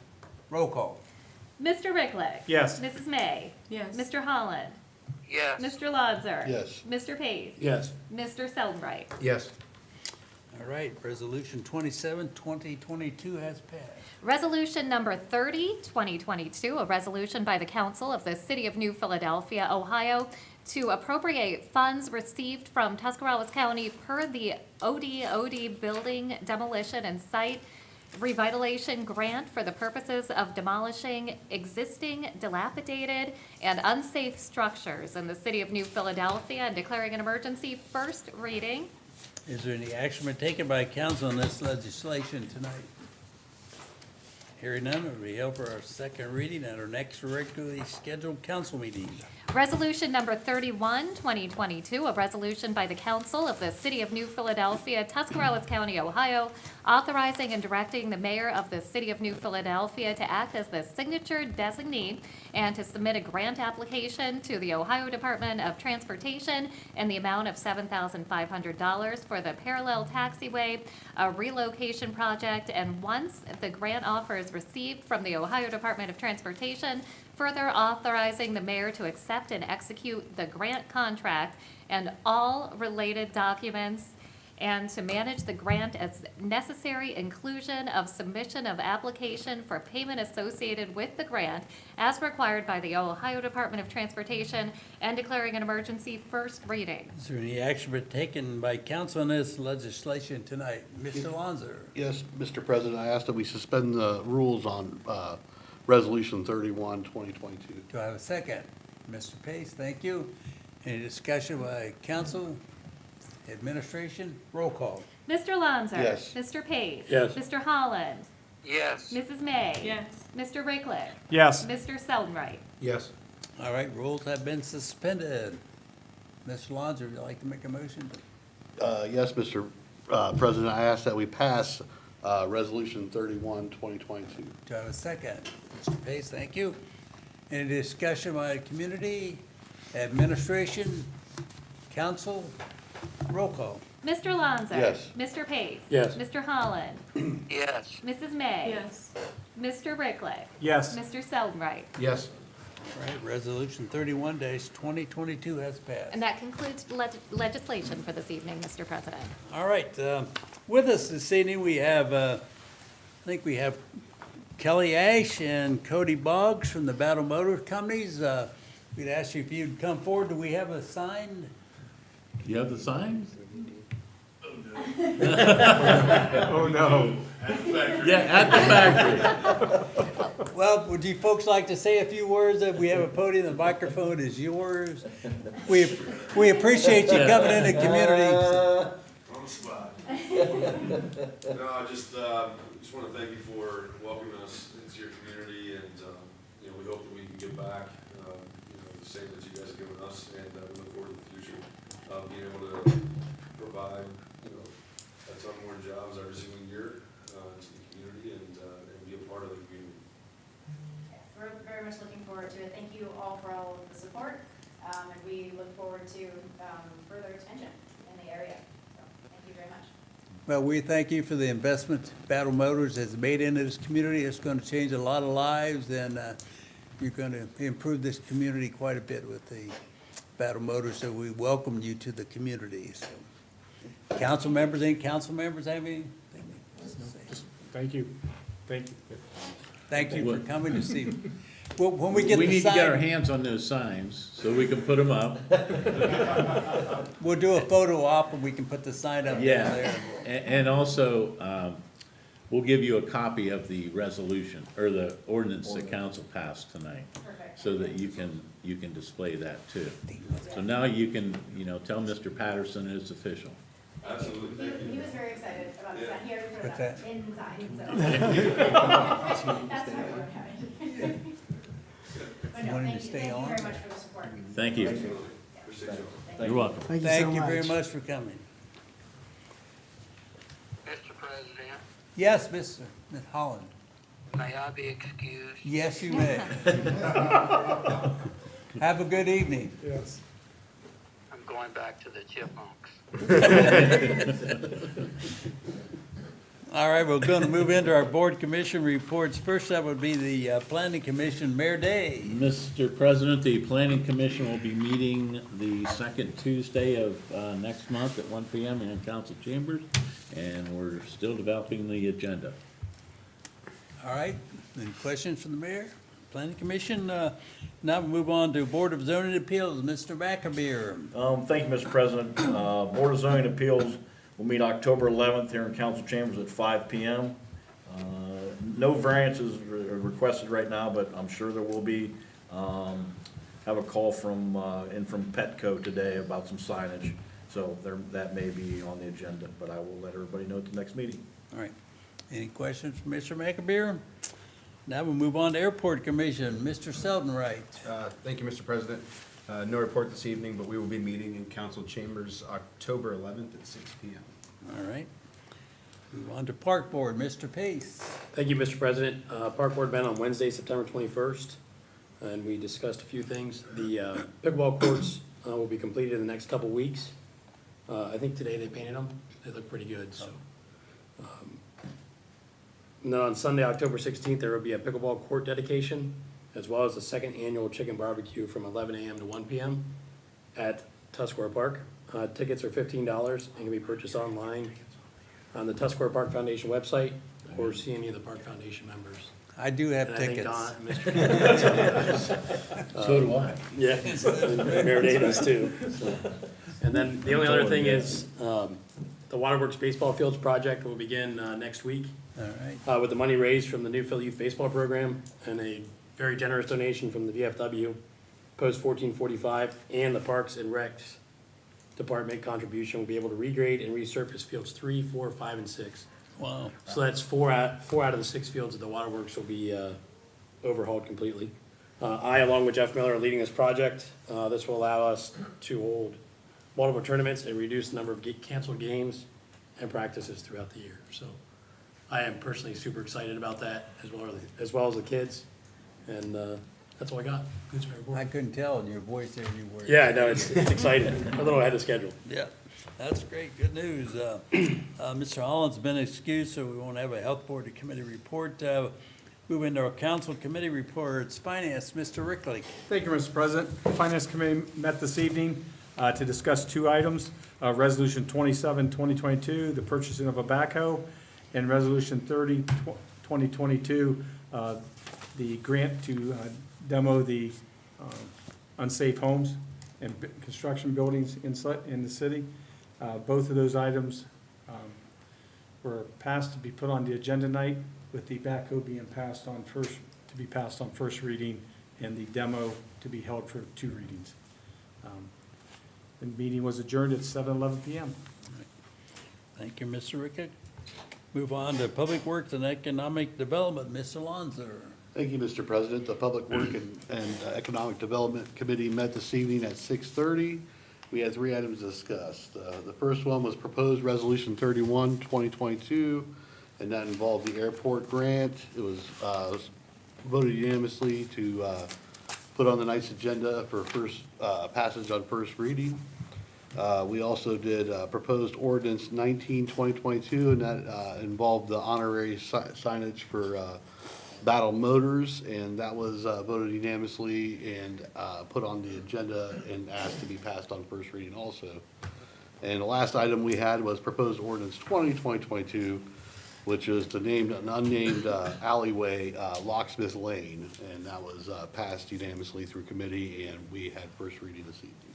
roll call. Mr. Ricklick. Yes. Mrs. May. Yes. Mr. Holland. Yes. Mr. Lonzer. Yes. Mr. Pace. Yes. Mr. Seldenwright. Yes. All right, resolution 27, 2022 has passed. Resolution number 30, 2022, a resolution by the council of the city of New Philadelphia, Ohio, to appropriate funds received from Tuscarawas County per the ODOD Building Demolition and Site Revitalization Grant for the purposes of demolishing existing dilapidated and unsafe structures in the city of New Philadelphia, and declaring an emergency, first reading. Is there any action been taken by council on this legislation tonight? Hearing none, it will be held for our second reading at our next regularly scheduled council meeting. Resolution number 31, 2022, a resolution by the council of the city of New Philadelphia, Tuscarawas County, Ohio, authorizing and directing the mayor of the city of New Philadelphia to act as the signature designee and to submit a grant application to the Ohio Department of Transportation in the amount of $7,500 for the parallel taxiway, a relocation project, and once the grant offer is received from the Ohio Department of Transportation, further authorizing the mayor to accept and execute the grant contract and all related documents and to manage the grant as necessary, inclusion of submission of application for payment associated with the grant as required by the Ohio Department of Transportation, and declaring an emergency. First reading. Is there any action been taken by council on this legislation tonight? Mr. Lonzer? Yes, Mr. President, I ask that we suspend the rules on Resolution 31, 2022. Do I have a second? Mr. Pace, thank you. Any discussion by council, administration? Roll call. Mr. Lonzer. Yes. Mr. Pace. Yes. Mr. Holland. Yes. Mrs. May. Yes. Mr. Rickliff. Yes. Mr. Seldenwright. Yes. All right, rules have been suspended. Mr. Lonzer, would you like to make a motion? Yes, Mr. President, I ask that we pass Resolution 31, 2022. Do I have a second? Mr. Pace, thank you. Any discussion by community, administration, council? Roll call. Mr. Lonzer. Yes. Mr. Pace. Yes. Mr. Holland. Yes. Mrs. May. Yes. Mr. Rickliff. Yes. Mr. Seldenwright. Yes. All right, resolution 31-2022 has passed. And that concludes legislation for this evening, Mr. President. All right, with us this evening, we have, I think we have Kelly Ash and Cody Boggs from the Battle Motor Companies. We'd ask you if you'd come forward. Do we have a sign? You have the signs? Oh, no. Yeah, at the factory. Well, would you folks like to say a few words? We have a podium, the microphone is yours. We appreciate you coming in the community. On the spot. No, I just want to thank you for welcoming us into your community, and we hope that we can give back, the same that you guys have given us, and we look forward to the future of being able to provide, a ton more jobs every single year to the community, and be a part of the community. We're very much looking forward to it. Thank you all for all of the support, and we look forward to further attention in the area. So, thank you very much. Well, we thank you for the investment Battle Motors has made into this community. It's going to change a lot of lives, and you're going to improve this community quite a bit with the Battle Motors, so we welcome you to the community. So, council members, any council members have anything? Thank you. Thank you. Thank you for coming this evening. Well, when we get We the need to get our sign, hands on those signs so we can put them up. we'll do a photo op and we can put the sign up Yeah, there. and also, we'll give you a copy of the resolution, or the ordinance the council passed tonight, Perfect. so that you can display that too. So now you can, tell Mr. Patterson it's official. Absolutely, thank you. He was very excited about this. He already put What's it up that? inside, so. That's why we're having. But no, Wanting to thank you stay on? very much for the support. Thank you. Absolutely. Appreciate you. You're welcome. Thank you so Thank you very much. much for coming. Mr. President, Yes, Ms. Holland. may I be excused? Yes, you may. Have a good evening. Yes. I'm going back to the chipmunks. All right, we're going to move into our board commission reports. First up would be the planning commission, Mayor Day. Mr. President, the planning commission will be meeting the second Tuesday of next month at 1 PM in council chambers, and we're still developing the agenda. All right, any questions from the mayor? Planning commission, now we move on to Board of Zoning Appeals, Mr. McAbeer. Thank you, Mr. President. Board of Zoning Appeals will meet October 11th here in council chambers at 5 PM. No variances are requested right now, but I'm sure there will be. Have a call from Petco today about some signage, so that may be on the agenda, but I will let everybody know at the next meeting. All right, any questions from Mr. McAbeer? Now we'll move on to Airport Commission, Mr. Seldenwright. Thank you, Mr. President. No report this evening, but we will be meeting in council chambers October 11th at 6 PM. All right. Move on to Park Board, Mr. Pace. Thank you, Mr. President. Park Board met on Wednesday, September 21st, and we discussed a few things. The pickleball courts will be completed in the next couple weeks. I think today they painted them. They look pretty good, so. And then on Sunday, October 16th, there will be a pickleball court dedication, as well as the second annual chicken barbecue from 11 AM to 1 PM at Tuscarora Park. Tickets are $15 and can be purchased online on the Tuscarora Park Foundation website or see any of the Park Foundation members. I do have And I think tickets. Don- Mr. So do I. Yeah, and Mayor Day does too. So. And then the only other thing is, the Waterworks Baseball Fields project will begin next week All right. with the money raised from the New Philly Youth Baseball Program and a very generous donation from the VFW, Post 1445, and the Parks and Recs Department contribution will be able to regrade and resurface fields 3, 4, 5, and 6. Wow. So that's four out of the 6 fields of the Waterworks will be overhauled completely. I, along with Jeff Miller, are leading this project. This will allow us to hold multiple tournaments and reduce the number of canceled games and practices throughout the year. So I am personally super excited about that, as well as the kids. And that's all I got. Good report. I couldn't tell in your voice there you were. Yeah, no, it's exciting. A little ahead of schedule. Yeah, that's great, good news. Mr. Holland's been excused, so we won't have a health board committee report. Move into our council committee reports. Finance, Mr. Ricklick. Thank you, Mr. President. The Finance Committee met this evening to discuss 2 items. Resolution 27, 2022, the purchasing of a backhoe, and Resolution 30, 2022, the grant to demo the unsafe homes and construction buildings in the city. Both of those items were passed to be put on the agenda tonight, with the backhoe being passed on first reading and the demo to be held for 2 readings. The meeting was adjourned at 7:11 PM. Thank you, Mr. Ricklick. Move on to Public Works and Economic Development, Mr. Alonso. Thank you, Mr. President. The Public Work and Economic Development Committee met this evening at 6:30. We had 3 items to discuss. The first one was proposed Resolution 31, 2022, and that involved the airport grant. It was voted unanimously to put on the night's agenda for first passage on first reading. We also did proposed ordinance 19, 2022, and that involved the honorary signage for Battle Motors, and that was voted unanimously and put on the agenda and asked to be passed on first reading also. And the last item we had was proposed ordinance 20, 2022, which is to name an unnamed alleyway, Locksmith Lane, and that was passed unanimously through committee, and we had first reading this evening.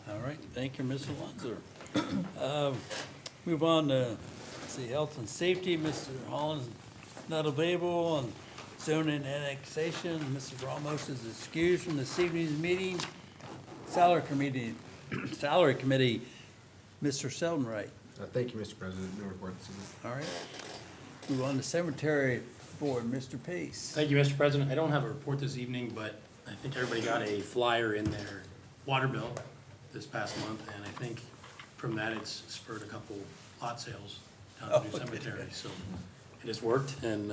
All right, thank you, Mr. Alonso. Move on to, let's see, Health and Safety, Mr. Holland's not available, on zoning and annexation, Mrs. Ramos is excused from this evening's meeting. Salary Committee, Mr. Seldenwright. Thank you, Mr. President. No report this evening. All right. Move on to Cemetery Board, Mr. Pace. Thank you, Mr. President. I don't have a report this evening, but I think everybody got a flyer in their water bill this past month, and I think from that, it's spurred a couple lot sales down the new cemetery, so it has worked, and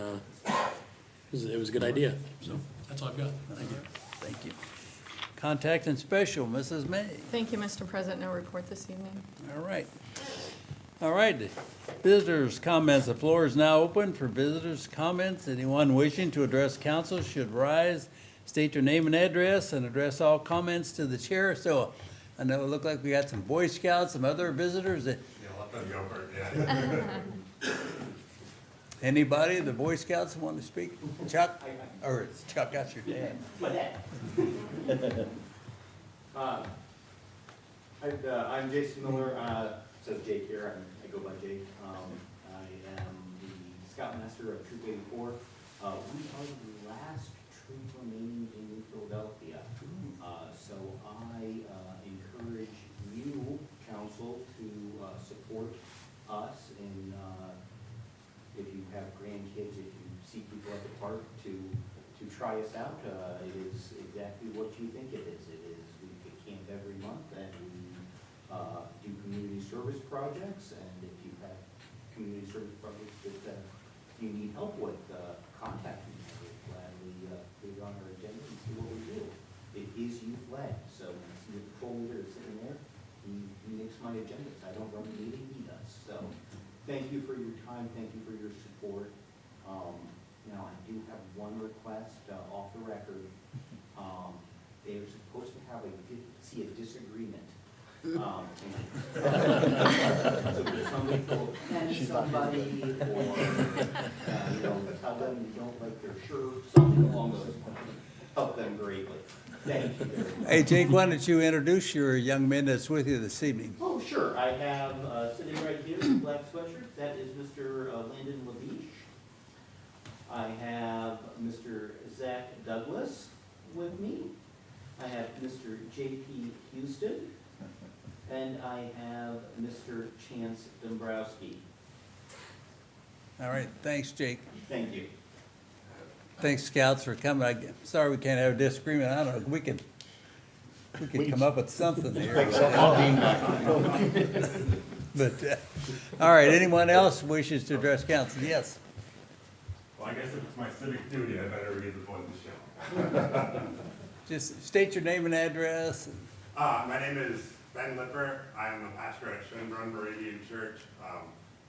it was a good idea, so that's all I've got. Thank you. Thank you. Contact and Special, Mrs. May. Thank you, Mr. President. No report this evening. All right. All right, visitors' comments. The floor is now open for visitors' comments. Anyone wishing to address council should rise, state their name and address, and address all comments to the chair. So I know it looked like we got some Boy Scouts, some other visitors. Yeah, I'll let them go first, yeah. Anybody, the Boy Scouts want to speak? Chuck? Or it's Chuck, that's your dad. My dad. I'm Jason Miller. It says Jake here. I go by Jake. I am the Scoutmaster of Troop 84. We are the last troop remaining in New Philadelphia. So I encourage you, council, to support us in if you have grandkids, if you see people at the park, to try us out. It is exactly what you think it is. We camp every month, and we do community service projects. And if you have community service projects that you need help with, contact me. I will gladly put it on our agenda and see what we do. It is youth-led, so when I see the patrol leader is sitting there, he makes my agendas. I don't run the meeting, he does. So thank you for your time, thank you for your support. Now, I do have one request off the record. They are supposed to have a disagreement Somebody will offend somebody, or, tell them you don't like their shirt, something along those lines. Help them greatly. Thank you very much. Hey, Jake, why don't you introduce your young man that's with you this evening? Oh, sure. I have, sitting right here in black sweatshirt, that is Mr. Landon Lavish. I have Mr. Zach Douglas with me. I have Mr. J.P. Houston. And I have Mr. Chance Dombrowski. All right, thanks, Jake. Thank you. Thanks, Scouts, for coming. I'm sorry we can't have a disagreement. I don't know, we can come up with something here. But, all right, anyone else wishes to address council? Yes. Well, I guess if it's my civic duty, I better read the point of the show. Just state your name and address. My name is Ben Lipper. I am the pastor at Schönbrunn Meridian Church,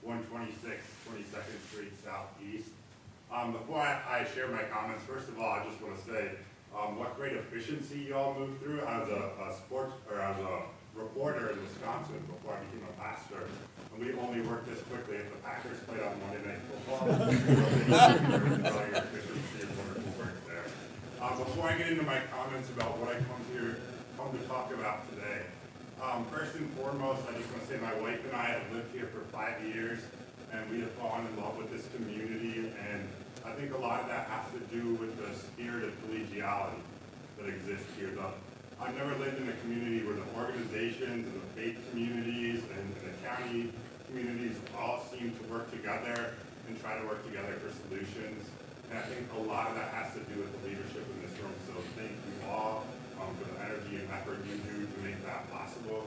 126 22nd Street Southeast. Before I share my comments, first of all, I just want to say what great efficiency you all moved through as a reporter in Wisconsin before I became a pastor. And we only worked this quickly if the Packers played on Monday Night Football. Your efficiency and wonderful work there. Before I get into my comments about what I come to talk about today, first and foremost, I just want to say my wife and I have lived here for 5 years, and we have fallen in love with this community, and I think a lot of that has to do with the spirit of collegiality that exists here. I've never lived in a community where the organizations and the faith communities and the county communities all seem to work together and try to work together for solutions. And I think a lot of that has to do with the leadership in this room. So thank you all for the energy and effort you do to make that possible.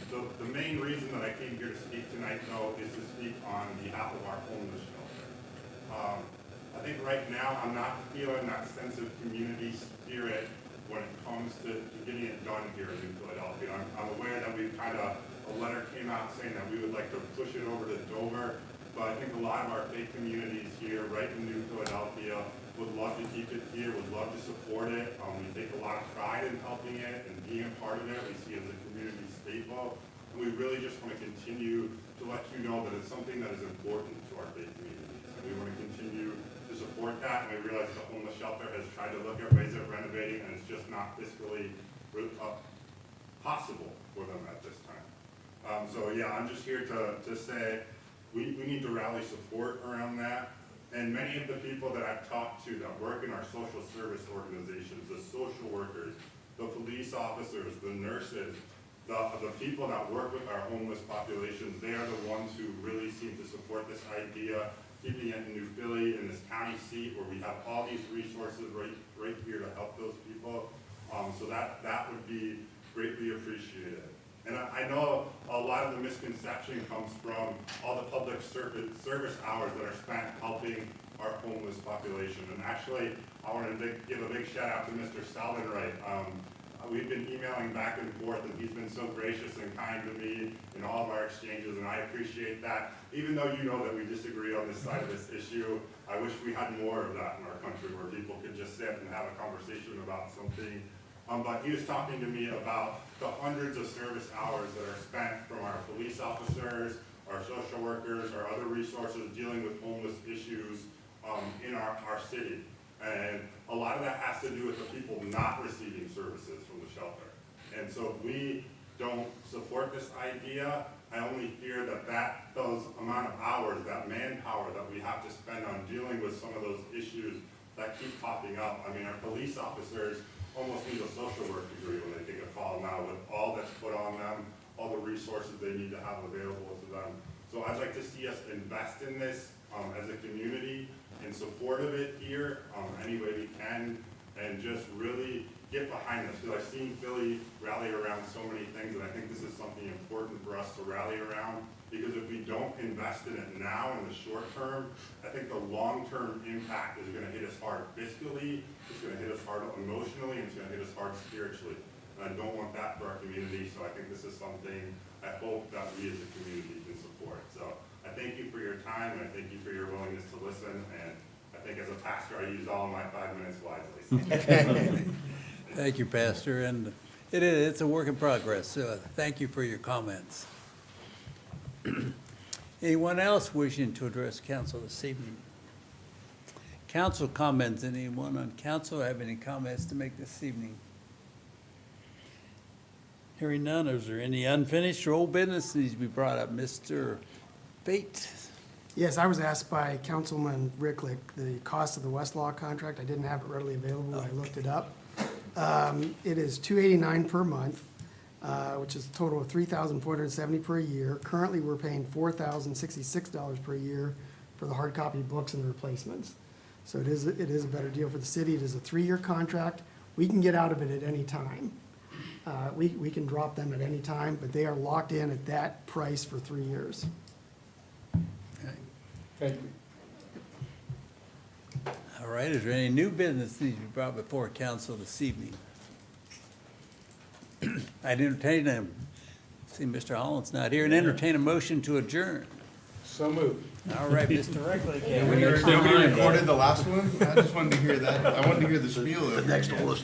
The main reason that I came here to speak tonight, though, is to speak on behalf of our homeless shelter. I think right now I'm not feeling that sense of community spirit when it comes to getting it done here in New Philadelphia. I'm aware that we've a letter came out saying that we would like to push it over to Dover, but I think a lot of our faith communities here, right in New Philadelphia, would love to keep it here, would love to support it. We take a lot of pride in helping it and being a part of it. We see it as a community staple. And we really just want to continue to let you know that it's something that is important to our faith communities. And we want to continue to support that. And we realize the homeless shelter has tried to look at ways of renovating, and it's just not fiscally possible for them at this time. So yeah, I'm just here to say we need to rally support around that. And many of the people that I've talked to that work in our social service organizations, the social workers, the police officers, the nurses, the people that work with our homeless populations, they are the ones who really seem to support this idea, keeping it in New Philly, in this county seat where we have all these resources right here to help those people. So that would be greatly appreciated. And I know a lot of the misconception comes from all the public service hours that are spent helping our homeless population. And actually, I want to give a big shout out to Mr. Salvenright. We've been emailing back and forth, and he's been so gracious and kind to me in all of our exchanges, and I appreciate that. Even though you know that we disagree on this side of this issue, I wish we had more of that in our country where people could just sit and have a conversation about something. But he was talking to me about the hundreds of service hours that are spent from our police officers, our social workers, our other resources dealing with homeless issues in our city. And a lot of that has to do with the people not receiving services from the shelter. And so if we don't support this idea, I only fear that those amount of hours, that manpower that we have to spend on dealing with some of those issues that keep popping up. I mean, our police officers almost need a social work degree when they take a call now with all that's put on them, all the resources they need to have available to them. So I'd like to see us invest in this as a community, in support of it here, any way we can, and just really get behind this. Because I've seen Philly rally around so many things, and I think this is something important for us to rally around. Because if we don't invest in it now in the short term, I think the long-term impact is going to hit us hard fiscally, it's going to hit us hard emotionally, and it's going to hit us hard spiritually. And I don't want that for our community, so I think this is something I hope that we as a community can support. So I thank you for your time, and I thank you for your willingness to listen, and I think as a pastor, I used all of my 5 minutes wisely. So. Thank you, Pastor. And It is, it's a work in progress. Thank you for your comments. Anyone else wishing to address council this evening? Council comments, anyone on council have any comments to make this evening? Hearing none, is there any unfinished or old business that needs to be brought up? Mr. Bate? Yes, I was asked by Councilman Ricklick the cost of the Westlaw contract. I didn't have it readily available. I looked it up. It is $289 per month, which is a total of $3,470 per year. Currently, we're paying $4,066 per year for the hard copy books and the replacements. So it is a better deal for the city. It is a 3-year contract. We can get out of it at any time. We can drop them at any time, but they are locked in at that price for 3 years. Thank you. All right, is there any new business that needs to be brought before council this evening? I'd entertain them. See, Mr. Holland's not here, and entertain a motion to adjourn. So moved. All right, Mr. Recklick. Nobody recorded the last one? I just wanted to hear that. I wanted to hear the spiel. The next one was.